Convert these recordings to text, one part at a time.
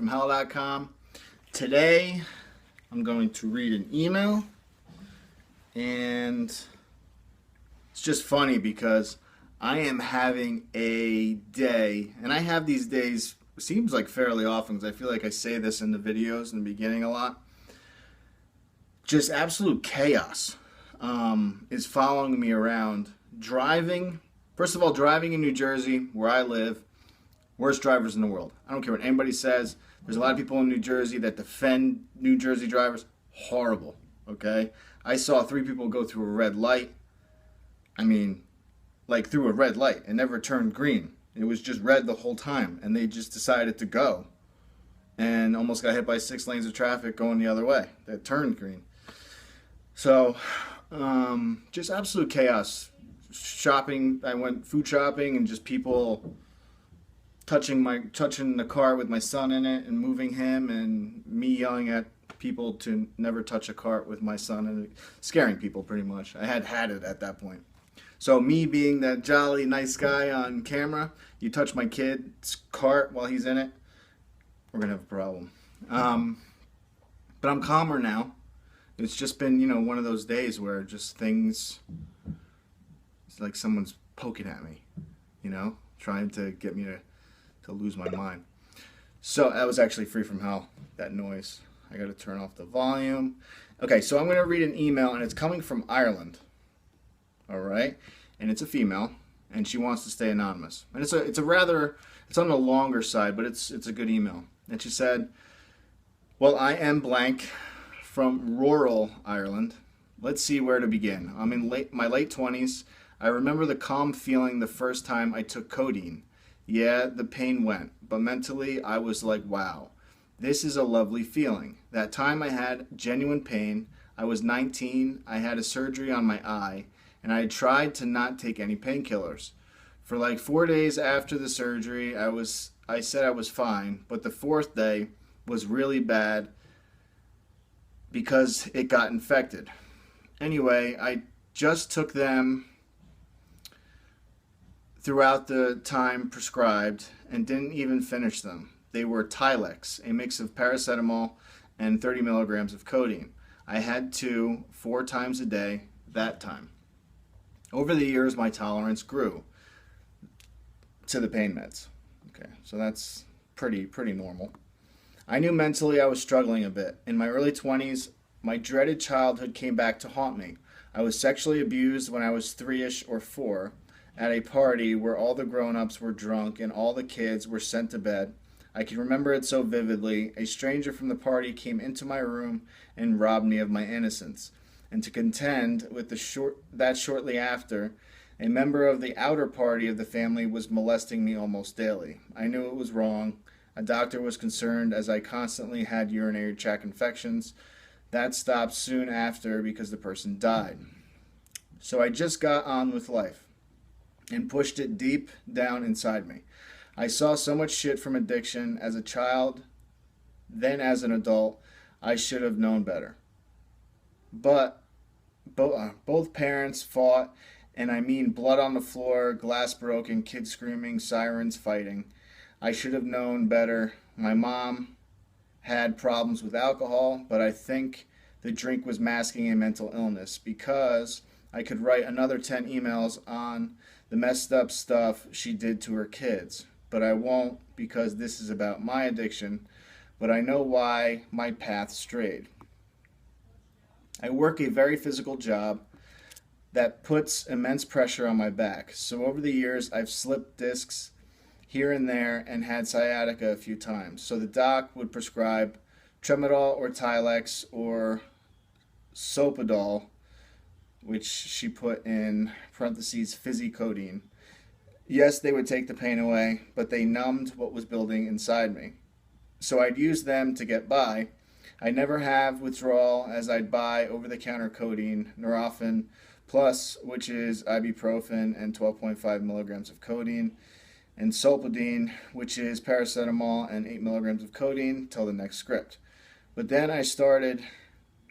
freefromhell.com. Today, I'm going to read an email, and it's just funny because I am having a day, and I have these days, it seems like fairly often, because I feel like I say this in the videos in the beginning a lot. Just absolute chaos is following me around. Driving, first of all, driving in New Jersey, where I live, worst drivers in the world. I don't care what anybody says. There's a lot of people in New Jersey that defend New Jersey drivers. Horrible, okay? I saw 3 people go through a red light. I mean, like through a red light. It never turned green. It was just red the whole time, and they just decided to go and almost got hit by 6 lanes of traffic going the other way that turned green. So, just absolute chaos. Shopping, I went food shopping, and just people touching the car with my son in it and moving him, and me yelling at people to never touch a cart with my son, and scaring people pretty much. I had it at that point. So me being that jolly nice guy on camera, you touch my kid's cart while he's in it, we're gonna have a problem. But I'm calmer now. It's just been, one of those days where just things, it's like someone's poking at me, trying to get me to lose my mind. So that was actually Free From Hell, that noise. I got to turn off the volume. Okay, so I'm going to read an email, and it's coming from Ireland. All right, and it's a female, and she wants to stay anonymous. And it's on the longer side, but it's a good email. And she said, "Well, I am blank from rural Ireland. Let's see where to begin. I'm in my late 20s. I remember the calm feeling the first time I took codeine. Yeah, the pain went, but mentally I was like, wow, this is a lovely feeling. That time I had genuine pain. I was 19, I had a surgery on my eye, and I tried to not take any painkillers. For like 4 days after the surgery, I said I was fine, but the 4th day was really bad because it got infected. Anyway, I just took them throughout the time prescribed and didn't even finish them. They were Tylex, a mix of paracetamol and 30 milligrams of codeine. I had 2 4 times a day that time. Over the years, my tolerance grew to the pain meds." Okay, so that's pretty normal. "I knew mentally I was struggling a bit. In my early 20s, my dreaded childhood came back to haunt me. I was sexually abused when I was 3-ish or 4 at a party where all the grown-ups were drunk and all the kids were sent to bed. I can remember it so vividly. A stranger from the party came into my room and robbed me of my innocence. And to contend with that shortly after, a member of the outer party of the family was molesting me almost daily. I knew it was wrong. A doctor was concerned as I constantly had urinary tract infections. That stopped soon after because the person died. So I just got on with life and pushed it deep down inside me. I saw so much shit from addiction as a child, then as an adult. I should have known better. But both parents fought, and I mean blood on the floor, glass broken, kids screaming, sirens fighting. I should have known better. My mom had problems with alcohol, but I think the drink was masking a mental illness because I could write another 10 emails on the messed up stuff she did to her kids. But I won't because this is about my addiction, but I know why my path strayed. I work a very physical job that puts immense pressure on my back. So over the years, I've slipped discs here and there and had sciatica a few times. So the doc would prescribe Tramadol or Tylex or Sopadol, which she put in parentheses, fizzy codeine. Yes, they would take the pain away, but they numbed what was building inside me. So I'd use them to get by. I never have withdrawal as I'd buy over-the-counter codeine, Nurofen Plus, which is ibuprofen and 12.5 milligrams of codeine, and Solpadeine, which is paracetamol and 8 milligrams of codeine, till the next script. But then I started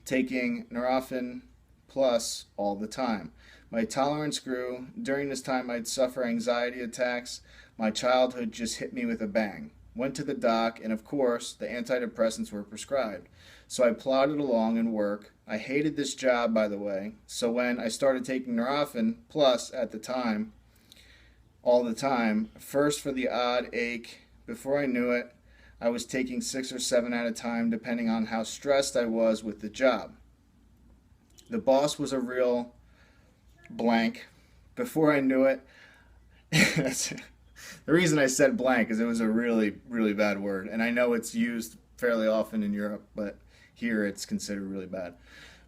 taking Nurofen Plus all the time. My tolerance grew. During this time, I'd suffer anxiety attacks. My childhood just hit me with a bang. went to the doc, and of course, the antidepressants were prescribed. So I plodded along in work. I hated this job, by the way. So when I started taking Nurofen Plus at the time, all the time, first for the odd ache, before I knew it, I was taking 6 or 7 at a time, depending on how stressed I was with the job. The boss was a real blank. Before I knew it, the reason I said blank is it was a really, really bad word. And I know it's used fairly often in Europe, but here it's considered really bad.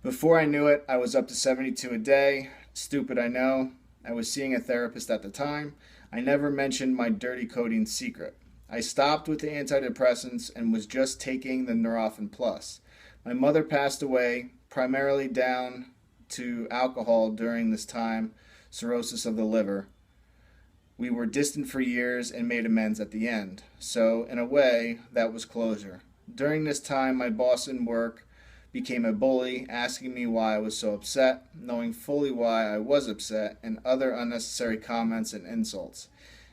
Before I knew it, I was up to 72 a day. Stupid, I know. I was seeing a therapist at the time. I never mentioned my dirty codeine secret. I stopped with the antidepressants and was just taking the Nurofen Plus. My mother passed away, primarily down to alcohol during this time, cirrhosis of the liver. We were distant for years and made amends at the end. So, in a way, that was closure. During this time, my boss in work became a bully, asking me why I was so upset, knowing fully why I was upset, and other unnecessary comments and insults.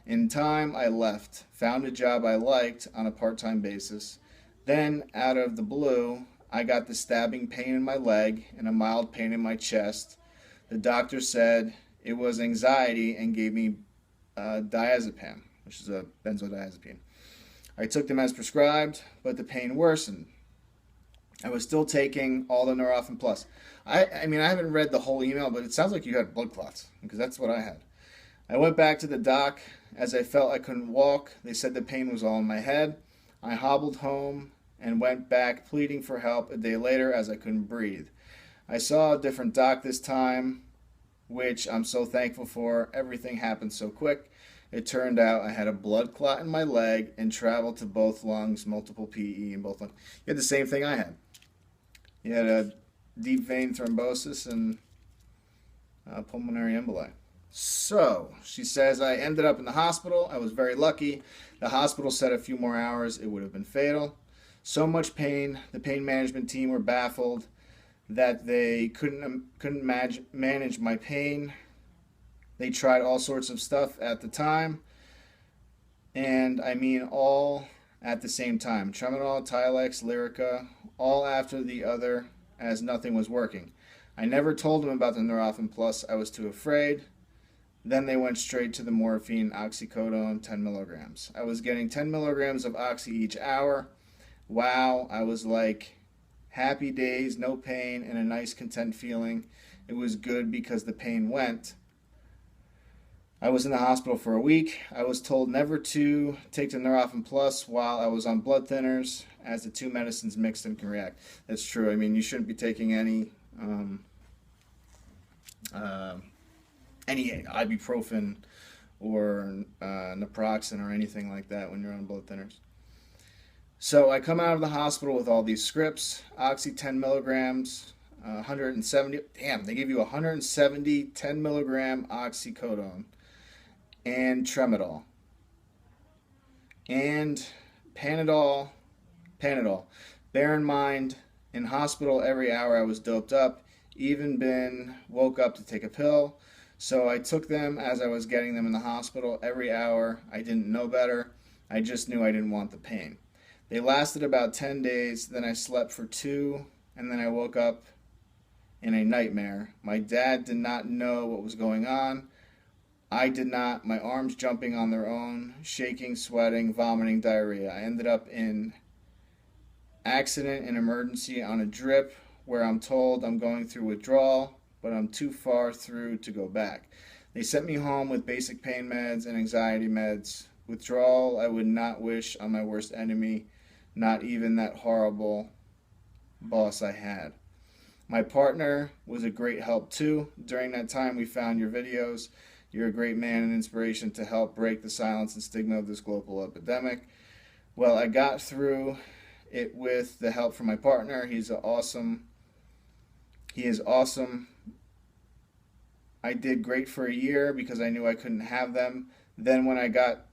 In time, I left, found a job I liked on a part-time basis. Then, out of the blue, I got the stabbing pain in my leg and a mild pain in my chest. The doctor said it was anxiety and gave me diazepam, which is a benzodiazepine. I took them as prescribed, but the pain worsened. I was still taking all the Nurofen Plus. I mean, I haven't read the whole email, but it sounds like you had blood clots, because that's what I had. I went back to the doc as I felt I couldn't walk. They said the pain was all in my head. I hobbled home and went back pleading for help a day later as I couldn't breathe. I saw a different doc this time, which I'm so thankful for. Everything happened so quick. It turned out I had a blood clot in my leg and traveled to both lungs, multiple PE in both lungs. You had the same thing I had. You had a deep vein thrombosis and pulmonary emboli. So, she says, I ended up in the hospital. I was very lucky. The hospital said a few more hours it would have been fatal. So much pain. The pain management team were baffled that they couldn't manage my pain. They tried all sorts of stuff at the time. And I mean all at the same time. Tramadol, Tilex, Lyrica, all after the other, as nothing was working. I never told them about the Nurofen Plus. I was too afraid. Then they went straight to the morphine, oxycodone, 10 milligrams. I was getting 10 milligrams of oxy each hour. Wow, I was like, happy days, no pain, and a nice content feeling. It was good because the pain went. I was in the hospital for a week. I was told never to take the Nurofen Plus while I was on blood thinners, as the two medicines mixed and can react. That's true. I mean, you shouldn't be taking any ibuprofen or naproxen or anything like that when you're on blood thinners. So I come out of the hospital with all these scripts. Oxy 10 milligrams, 170. Damn, they give you 170 10 milligram oxycodone and Tramadol and Panadol. Bear in mind, in hospital every hour I was doped up. Even woke up to take a pill. So I took them as I was getting them in the hospital every hour. I didn't know better. I just knew I didn't want the pain. They lasted about 10 days. Then I slept for 2, and then I woke up in a nightmare. My dad did not know what was going on. I did not. My arms jumping on their own, shaking, sweating, vomiting, diarrhea. I ended up in accident and emergency on a drip where I'm told I'm going through withdrawal, but I'm too far through to go back. They sent me home with basic pain meds and anxiety meds. Withdrawal I would not wish on my worst enemy, not even that horrible boss I had. My partner was a great help too. During that time we found your videos. You're a great man and inspiration to help break the silence and stigma of this global epidemic. Well, I got through it with the help from my partner. He is awesome. I did great for a year because I knew I couldn't have them. Then when I got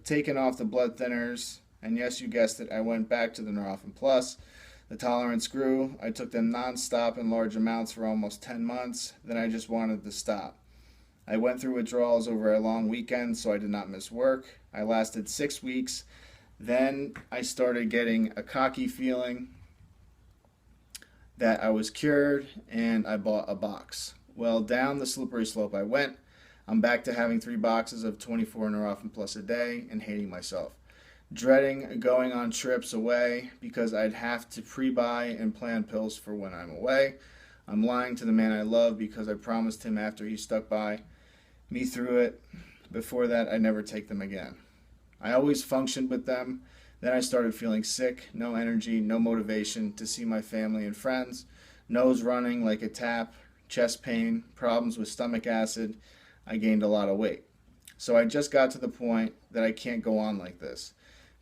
taken off the blood thinners, and yes, you guessed it, I went back to the Nurofen Plus. The tolerance grew. I took them non-stop in large amounts for almost 10 months. Then I just wanted to stop. I went through withdrawals over a long weekend, so I did not miss work. I lasted 6 weeks. Then I started getting a cocky feeling that I was cured, and I bought a box. Well, down the slippery slope I went. I'm back to having 3 boxes of 24 Neurofen Plus a day and hating myself. Dreading going on trips away because I'd have to pre-buy and plan pills for when I'm away. I'm lying to the man I love because I promised him after he stuck by me through it. Before that, I'd never take them again. I always functioned with them. Then I started feeling sick, no energy, no motivation to see my family and friends, nose running like a tap, chest pain, problems with stomach acid. I gained a lot of weight. So I just got to the point that I can't go on like this.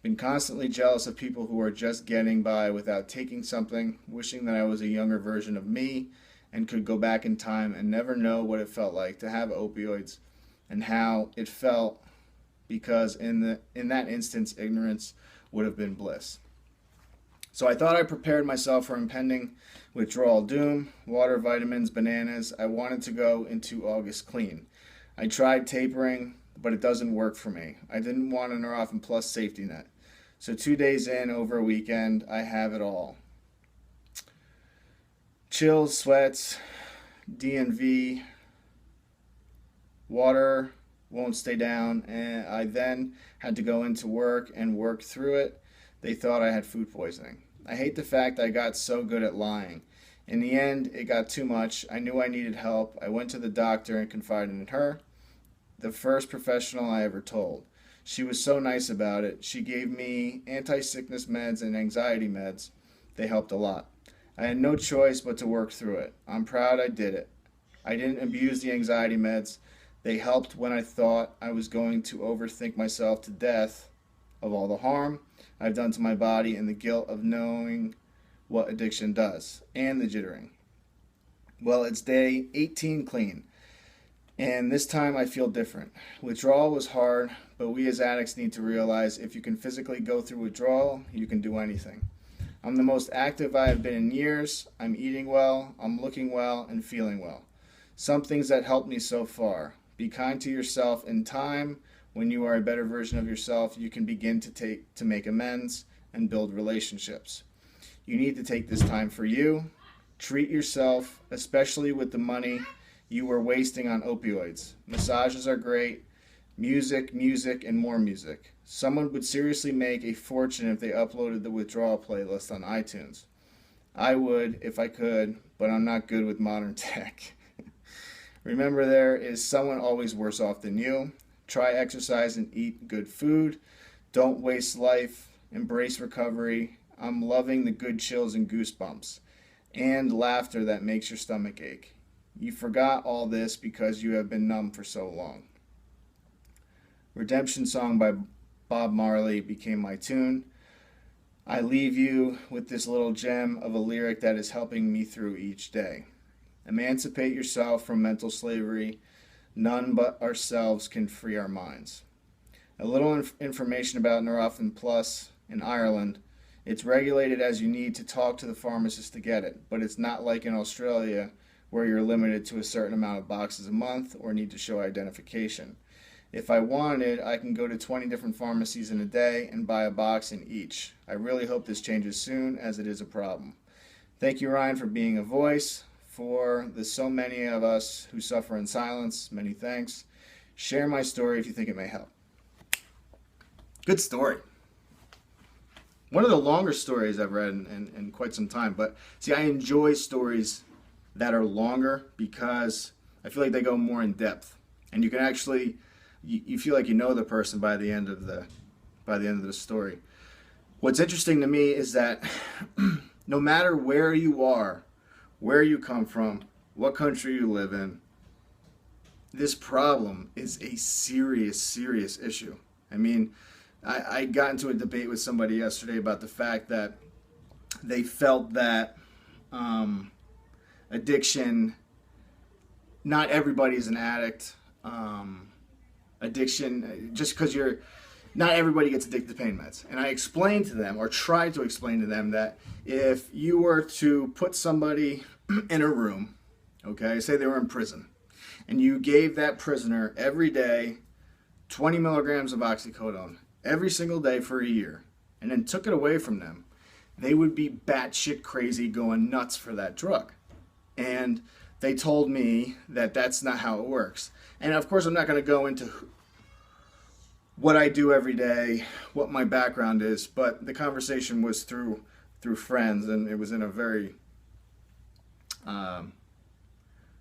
Been constantly jealous of people who are just getting by without taking something, wishing that I was a younger version of me and could go back in time and never know what it felt like to have opioids and how it felt, because in that instance ignorance would have been bliss. So I thought I prepared myself for impending withdrawal doom, water, vitamins, bananas. I wanted to go into August clean. I tried tapering, but it doesn't work for me. I didn't want a Neurofen Plus safety net. So 2 days in, over a weekend, I have it all. Chills, sweats, DNV, water won't stay down, and I then had to go into work and work through it. They thought I had food poisoning. I hate the fact I got so good at lying. In the end, it got too much. I knew I needed help. I went to the doctor and confided in her, the first professional I ever told. She was so nice about it. She gave me anti-sickness meds and anxiety meds. They helped a lot. I had no choice but to work through it. I'm proud I did it. I didn't abuse the anxiety meds. They helped when I thought I was going to overthink myself to death of all the harm I've done to my body and the guilt of knowing what addiction does, and the jittering. Well, it's day 18 clean, and this time I feel different. Withdrawal was hard, but we as addicts need to realize if you can physically go through withdrawal, you can do anything. I'm the most active I have been in years. I'm eating well, I'm looking well, and feeling well. Some things that helped me so far. Be kind to yourself. In time, when you are a better version of yourself, you can begin to make amends and build relationships. You need to take this time for you. Treat yourself, especially with the money you were wasting on opioids. Massages are great. Music, and more music. Someone would seriously make a fortune if they uploaded the withdrawal playlist on iTunes. I would if I could, but I'm not good with modern tech. Remember, there is someone always worse off than you. Try exercise and eat good food. Don't waste life. Embrace recovery. I'm loving the good chills and goosebumps and laughter that makes your stomach ache. You forgot all this because you have been numb for so long. Redemption Song by Bob Marley became my tune. I leave you with this little gem of a lyric that is helping me through each day. Emancipate yourself from mental slavery. None but ourselves can free our minds. A little information about Neurofen Plus in Ireland. It's regulated as you need to talk to the pharmacist to get it, but it's not like in Australia where you're limited to a certain amount of boxes a month or need to show identification. If I wanted, I can go to 20 different pharmacies in a day and buy a box in each. I really hope this changes soon, as it is a problem. Thank you, Ryan, for being a voice. For the so many of us who suffer in silence, many thanks. Share my story if you think it may help. Good story. One of the longer stories I've read in quite some time. But see, I enjoy stories that are longer because I feel like they go more in depth. And you can actually, you feel like you know the person by the end of the story. What's interesting to me is that no matter where you are, where you come from, what country you live in, this problem is a serious, serious issue. I mean, I got into a debate with somebody yesterday about the fact that they felt that addiction, not everybody is an addict. Addiction, just because not everybody gets addicted to pain meds. And I explained to them, or tried to explain to them, that if you were to put somebody in a room, okay, say they were in prison, and you gave that prisoner every day 20 milligrams of oxycodone every single day for a year, and then took it away from them, they would be batshit crazy going nuts for that drug. And they told me that that's not how it works. And of course, I'm not going to go into what I do every day, what my background is, but the conversation was through friends, and it was in a very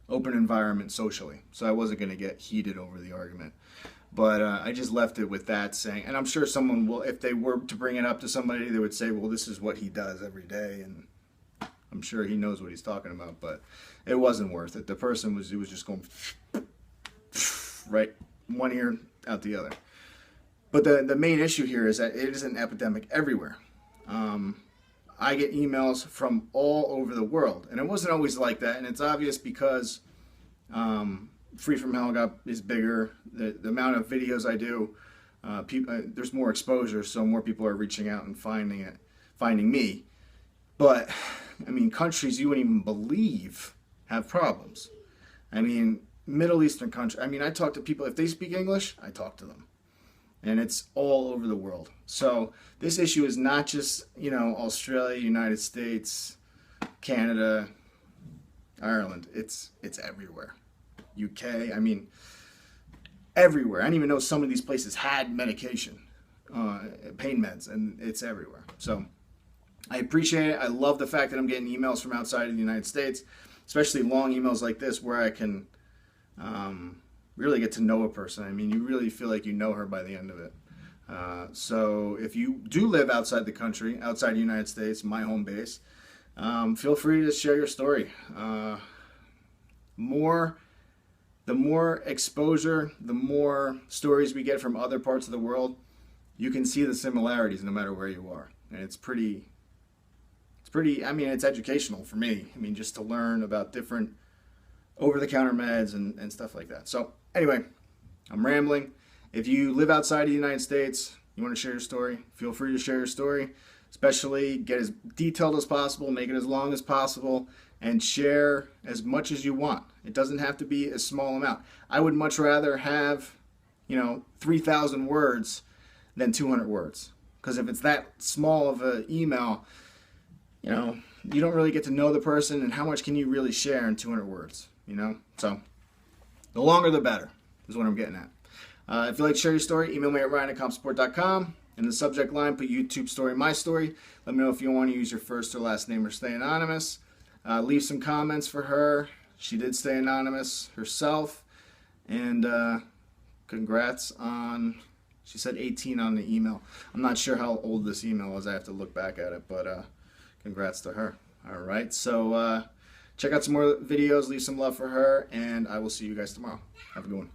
open environment socially. So I wasn't going to get heated over the argument. But I just left it with that saying, and I'm sure someone will, if they were to bring it up to somebody, they would say, well, this is what he does every day, and I'm sure he knows what he's talking about, but it wasn't worth it. The person was just going right, one ear out the other. But the main issue here is that it is an epidemic everywhere. I get emails from all over the world, and it wasn't always like that, and it's obvious because Free From Hell is bigger. The amount of videos I do, there's more exposure, so more people are reaching out and finding me. But I mean, countries you wouldn't even believe have problems. I mean, Middle Eastern countries. I mean, I talk to people, if they speak English, I talk to them. And it's all over the world. So this issue is not just, Australia, United States, Canada, Ireland. It's everywhere. UK, I mean, everywhere. I didn't even know some of these places had medication, pain meds, and it's everywhere. So I appreciate it. I love the fact that I'm getting emails from outside of the United States, especially long emails like this where I can really get to know a person. I mean, you really feel like you know her by the end of it. So if you do live outside the country, outside the United States, my home base, feel free to share your story. The more exposure, the more stories we get from other parts of the world, you can see the similarities no matter where you are. And it's educational for me. I mean, just to learn about different over-the-counter meds and stuff like that. So anyway, I'm rambling. If you live outside of the United States, you want to share your story, feel free to share your story. Especially get as detailed as possible, make it as long as possible, and share as much as you want. It doesn't have to be a small amount. I would much rather have, 3,000 words than 200 words. Because if it's that small of an email, you don't really get to know the person, and how much can you really share in 200 words, So the longer the better is what I'm getting at. If you'd like to share your story, email me at ryan@compsupport.com. In the subject line, put YouTube story, my story. Let me know if you want to use your first or last name or stay anonymous. Leave some comments for her. She did stay anonymous herself. And congrats on, she said 18 on the email. I'm not sure how old this email is. I have to look back at it, but congrats to her. All right, so check out some more videos, leave some love for her, and I will see you guys tomorrow. Have a good one.